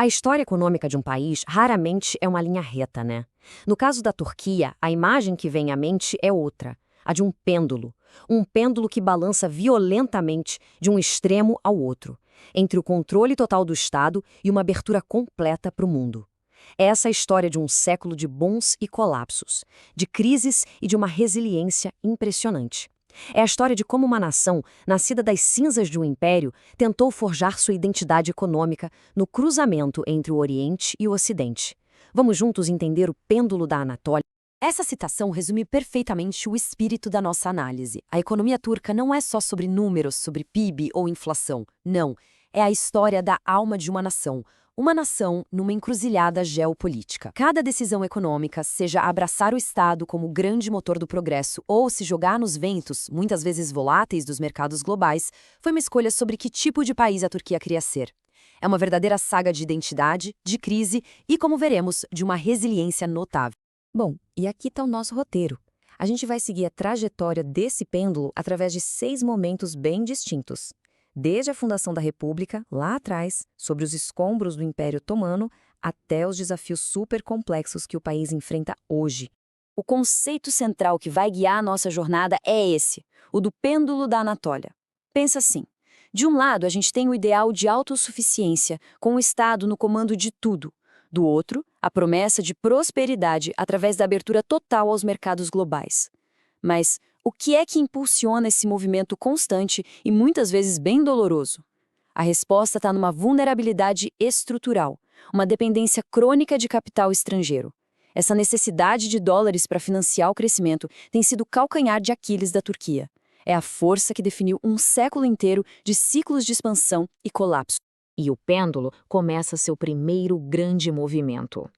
A história econômica de um país raramente é uma linha reta, né? No caso da Turquia, a imagem que vem à mente é outra, a de um pêndulo. Um pêndulo que balança violentamente de um extremo ao outro, entre o controle total do Estado e uma abertura completa para o mundo. É essa a história de um século de bons e colapsos, de crises e de uma resiliência impressionante. É a história de como uma nação, nascida das cinzas de um império, tentou forjar sua identidade econômica no cruzamento entre o Oriente e o Ocidente. Vamos juntos entender o pêndulo da Anatólia? Essa citação resume perfeitamente o espírito da nossa análise. A economia turca não é só sobre números, sobre PIB ou inflação. Não. É a história da alma de uma nação. Uma nação numa encruzilhada geopolítica. Cada decisão econômica, seja abraçar o Estado como grande motor do progresso ou se jogar nos ventos, muitas vezes voláteis, dos mercados globais, foi uma escolha sobre que tipo de país a Turquia queria ser. É uma verdadeira saga de identidade, de crise e, como veremos, de uma resiliência notável. Bom, e aqui está o nosso roteiro. A gente vai seguir a trajetória desse pêndulo através de 6 momentos bem distintos. Desde a fundação da República, lá atrás, sobre os escombros do Império Otomano, até os desafios super complexos que o país enfrenta hoje. O conceito central que vai guiar a nossa jornada é esse, o do pêndulo da Anatólia. Pensa assim, de um lado a gente tem o ideal de autossuficiência, com o Estado no comando de tudo. Do outro, a promessa de prosperidade através da abertura total aos mercados globais. Mas o que é que impulsiona esse movimento constante e muitas vezes bem doloroso? A resposta está numa vulnerabilidade estrutural, uma dependência crônica de capital estrangeiro. Essa necessidade de dólares para financiar o crescimento tem sido o calcanhar de Aquiles da Turquia. É a força que definiu um século inteiro de ciclos de expansão e colapso. E o pêndulo começa seu primeiro grande movimento.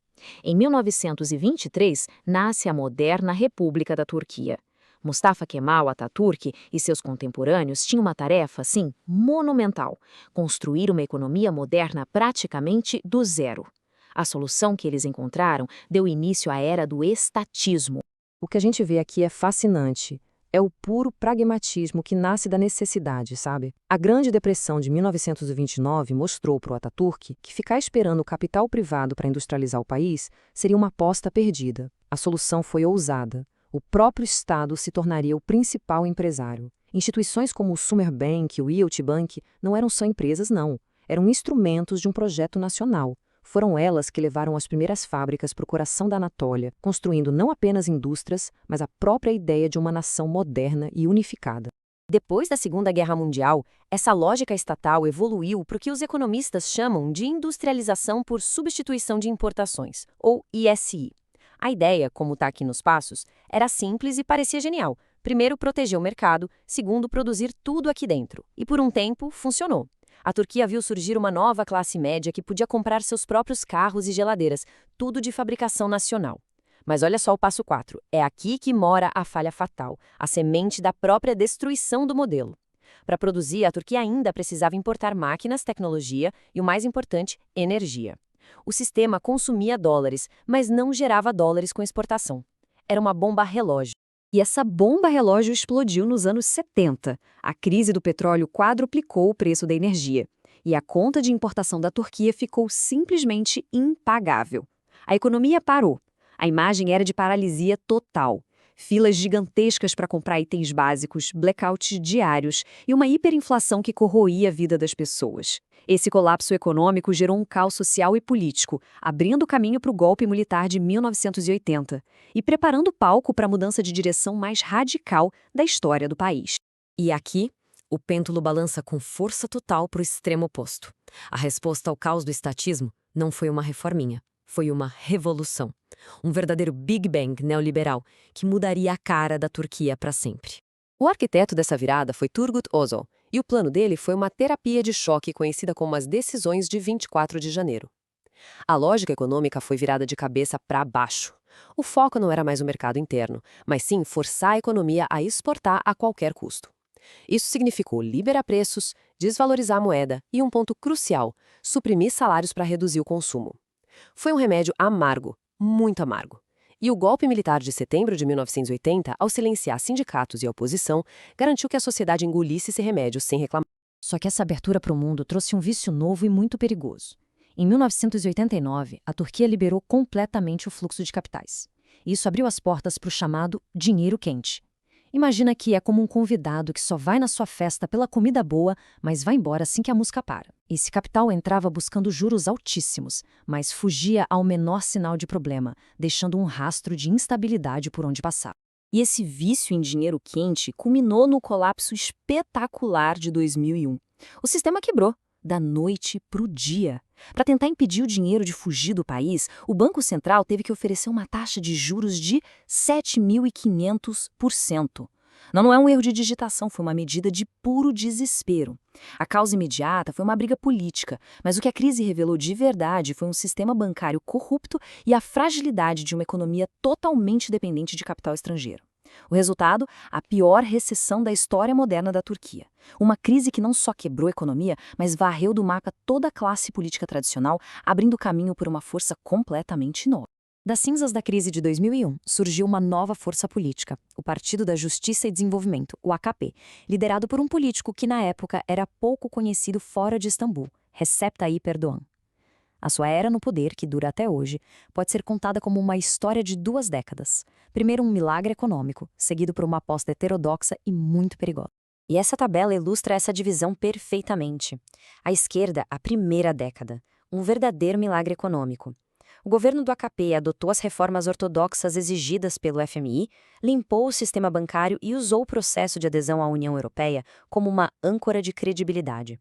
Em 1923, nasce a moderna República da Turquia. Mustafa Kemal Atatürk e seus contemporâneos tinham uma tarefa, assim, monumental: construir uma economia moderna praticamente do zero. A solução que eles encontraram deu início à era do estatismo. O que a gente vê aqui é fascinante. É o puro pragmatismo que nasce da necessidade, sabe? A Grande Depressão de 1929 mostrou para o Atatürk que ficar esperando o capital privado para industrializar o país seria uma aposta perdida. A solução foi ousada. O próprio Estado se tornaria o principal empresário. Instituições como o Summerbank e o Yield Bank não eram só empresas, não. Eram instrumentos de um projeto nacional. Foram elas que levaram as primeiras fábricas para o coração da Anatólia, construindo não apenas indústrias, mas a própria ideia de uma nação moderna e unificada. Depois da Segunda Guerra Mundial, essa lógica estatal evoluiu para o que os economistas chamam de industrialização por substituição de importações, ou ISI. A ideia, como está aqui nos passos, era simples e parecia genial. Primeiro, proteger o mercado, segundo, produzir tudo aqui dentro. E por um tempo, funcionou. A Turquia viu surgir uma nova classe média que podia comprar seus próprios carros e geladeiras, tudo de fabricação nacional. Mas olha só o passo 4. É aqui que mora a falha fatal, a semente da própria destruição do modelo. Para produzir, a Turquia ainda precisava importar máquinas, tecnologia e, o mais importante, energia. O sistema consumia dólares, mas não gerava dólares com exportação. Era uma bomba relógio. E essa bomba relógio explodiu nos anos 70. A crise do petróleo quadruplicou o preço da energia. E a conta de importação da Turquia ficou simplesmente impagável. A economia parou. A imagem era de paralisia total. Filas gigantescas para comprar itens básicos, blackouts diários e uma hiperinflação que corroía a vida das pessoas. Esse colapso econômico gerou um caos social e político, abrindo caminho para o golpe militar de 1980 e preparando o palco para a mudança de direção mais radical da história do país. E aqui, o pêndulo balança com força total para o extremo oposto. A resposta ao caos do estatismo não foi uma reforminha, foi uma revolução. Um verdadeiro Big Bang neoliberal que mudaria a cara da Turquia para sempre. O arquiteto dessa virada foi Turgut Özal, e o plano dele foi uma terapia de choque conhecida como as decisões de 24 de janeiro. A lógica econômica foi virada de cabeça para baixo. O foco não era mais o mercado interno, mas sim forçar a economia a exportar a qualquer custo. Isso significou liberar preços, desvalorizar a moeda e, um ponto crucial, suprimir salários para reduzir o consumo. Foi um remédio amargo, muito amargo. E o golpe militar de setembro de 1980, ao silenciar sindicatos e a oposição, garantiu que a sociedade engolisse esse remédio sem reclamar. Só que essa abertura para o mundo trouxe um vício novo e muito perigoso. Em 1989, a Turquia liberou completamente o fluxo de capitais. Isso abriu as portas para o chamado dinheiro quente. Imagina que é como um convidado que só vai na sua festa pela comida boa, mas vai embora assim que a música para. Esse capital entrava buscando juros altíssimos, mas fugia ao menor sinal de problema, deixando um rastro de instabilidade por onde passar. E esse vício em dinheiro quente culminou no colapso espetacular de 2001. O sistema quebrou, da noite para o dia. Para tentar impedir o dinheiro de fugir do país, o Banco Central teve que oferecer uma taxa de juros de 7.500%. Não é um erro de digitação, foi uma medida de puro desespero. A causa imediata foi uma briga política, mas o que a crise revelou de verdade foi um sistema bancário corrupto e a fragilidade de uma economia totalmente dependente de capital estrangeiro. O resultado, a pior recessão da história moderna da Turquia. Uma crise que não só quebrou a economia, mas varreu do mapa toda a classe política tradicional, abrindo caminho por uma força completamente nova. Das cinzas da crise de 2001, surgiu uma nova força política, o Partido da Justiça e Desenvolvimento, o AKP, liderado por um político que na época era pouco conhecido fora de Istambul, Recep Tayyip Erdogan. A sua era no poder, que dura até hoje, pode ser contada como uma história de 2 décadas. Primeiro um milagre econômico, seguido por uma aposta heterodoxa e muito perigosa. E essa tabela ilustra essa divisão perfeitamente. À esquerda, a primeira década, um verdadeiro milagre econômico. O governo do AKP adotou as reformas ortodoxas exigidas pelo FMI, limpou o sistema bancário e usou o processo de adesão à União Europeia como uma âncora de credibilidade.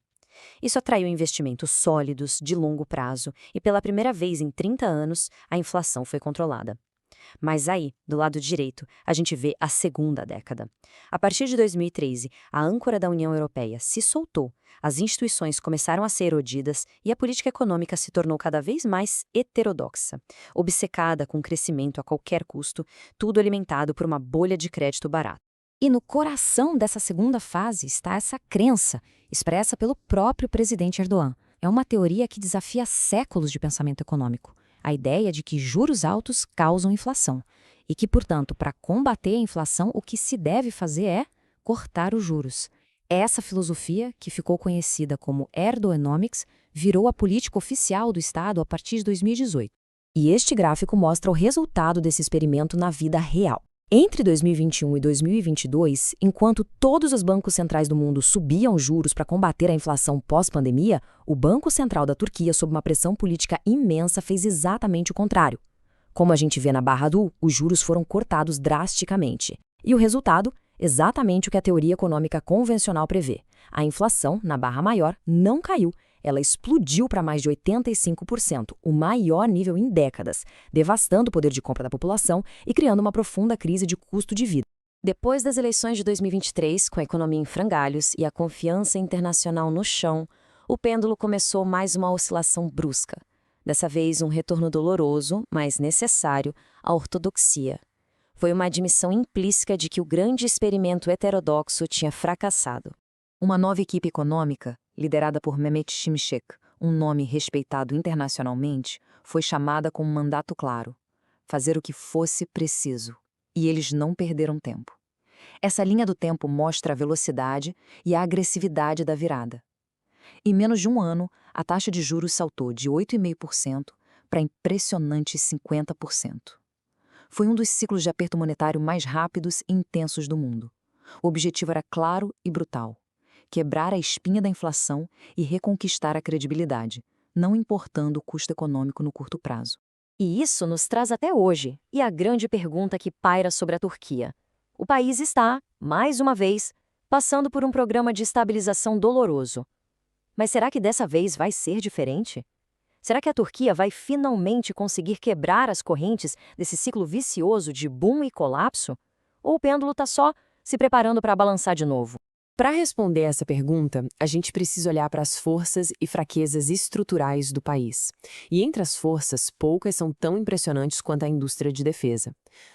Isso atraiu investimentos sólidos, de longo prazo, e pela primeira vez em 30 anos, a inflação foi controlada. Mas aí, do lado direito, a gente vê a segunda década. A partir de 2013, a âncora da União Europeia se soltou, as instituições começaram a ser erodidas e a política econômica se tornou cada vez mais heterodoxa, obcecada com crescimento a qualquer custo, tudo alimentado por uma bolha de crédito barato. E no coração dessa segunda fase está essa crença, expressa pelo próprio presidente Erdogan. É uma teoria que desafia séculos de pensamento econômico. A ideia de que juros altos causam inflação. E que, portanto, para combater a inflação, o que se deve fazer é cortar os juros. Essa filosofia, que ficou conhecida como Erdoganomics, virou a política oficial do Estado a partir de 2018. E este gráfico mostra o resultado desse experimento na vida real. Entre 2021 e 2022, enquanto todos os bancos centrais do mundo subiam juros para combater a inflação pós-pandemia, o Banco Central da Turquia, sob uma pressão política imensa, fez exatamente o contrário. Como a gente vê na barra azul, os juros foram cortados drasticamente. E o resultado? Exatamente o que a teoria econômica convencional prevê. A inflação, na barra maior, não caiu. Ela explodiu para mais de 85%, o maior nível em décadas, devastando o poder de compra da população e criando uma profunda crise de custo de vida. Depois das eleições de 2023, com a economia em frangalhos e a confiança internacional no chão, o pêndulo começou mais uma oscilação brusca. Dessa vez, um retorno doloroso, mas necessário, à ortodoxia. Foi uma admissão implícita de que o grande experimento heterodoxo tinha fracassado. Uma nova equipe econômica, liderada por Mehmet Şimşek, um nome respeitado internacionalmente, foi chamada com um mandato claro: fazer o que fosse preciso. E eles não perderam tempo. Essa linha do tempo mostra a velocidade e a agressividade da virada. Em menos de um ano, a taxa de juros saltou de 8,5% para impressionantes 50%. Foi um dos ciclos de aperto monetário mais rápidos e intensos do mundo. O objetivo era claro e brutal: quebrar a espinha da inflação e reconquistar a credibilidade, não importando o custo econômico no curto prazo. E isso nos traz até hoje, e a grande pergunta que paira sobre a Turquia. O país está, mais uma vez, passando por um programa de estabilização doloroso. Mas será que dessa vez vai ser diferente? Será que a Turquia vai finalmente conseguir quebrar as correntes desse ciclo vicioso de boom e colapso? Ou o pêndulo está só se preparando para balançar de novo? Para responder essa pergunta, a gente precisa olhar para as forças e fraquezas estruturais do país. E entre as forças, poucas são tão impressionantes quanto a indústria de defesa.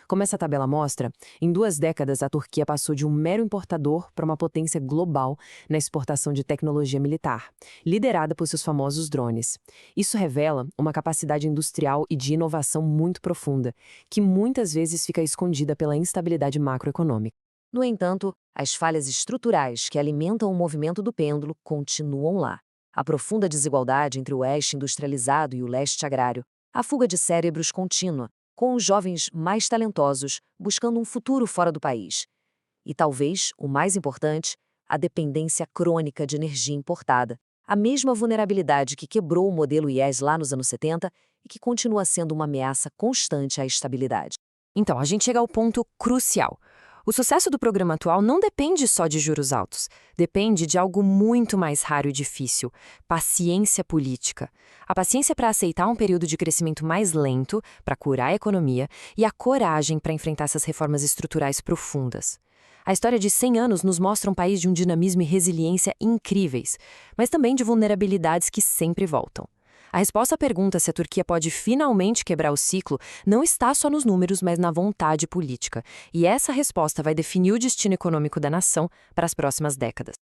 Como essa tabela mostra, em 2 décadas a Turquia passou de um mero importador para uma potência global na exportação de tecnologia militar, liderada por seus famosos drones. Isso revela uma capacidade industrial e de inovação muito profunda, que muitas vezes fica escondida pela instabilidade macroeconômica. No entanto, as falhas estruturais que alimentam o movimento do pêndulo continuam lá. A profunda desigualdade entre o oeste industrializado e o leste agrário, a fuga de cérebros contínua, com os jovens mais talentosos buscando um futuro fora do país. E talvez, o mais importante, a dependência crônica de energia importada, a mesma vulnerabilidade que quebrou o modelo IES lá nos anos 70 e que continua sendo uma ameaça constante à estabilidade. Então, a gente chega ao ponto crucial. O sucesso do programa atual não depende só de juros altos. Depende de algo muito mais raro e difícil: paciência política. A paciência para aceitar um período de crescimento mais lento, para curar a economia, e a coragem para enfrentar essas reformas estruturais profundas. A história de 100 anos nos mostra um país de um dinamismo e resiliência incríveis, mas também de vulnerabilidades que sempre voltam. A resposta à pergunta se a Turquia pode finalmente quebrar o ciclo não está só nos números, mas na vontade política. E essa resposta vai definir o destino econômico da nação para as próximas décadas.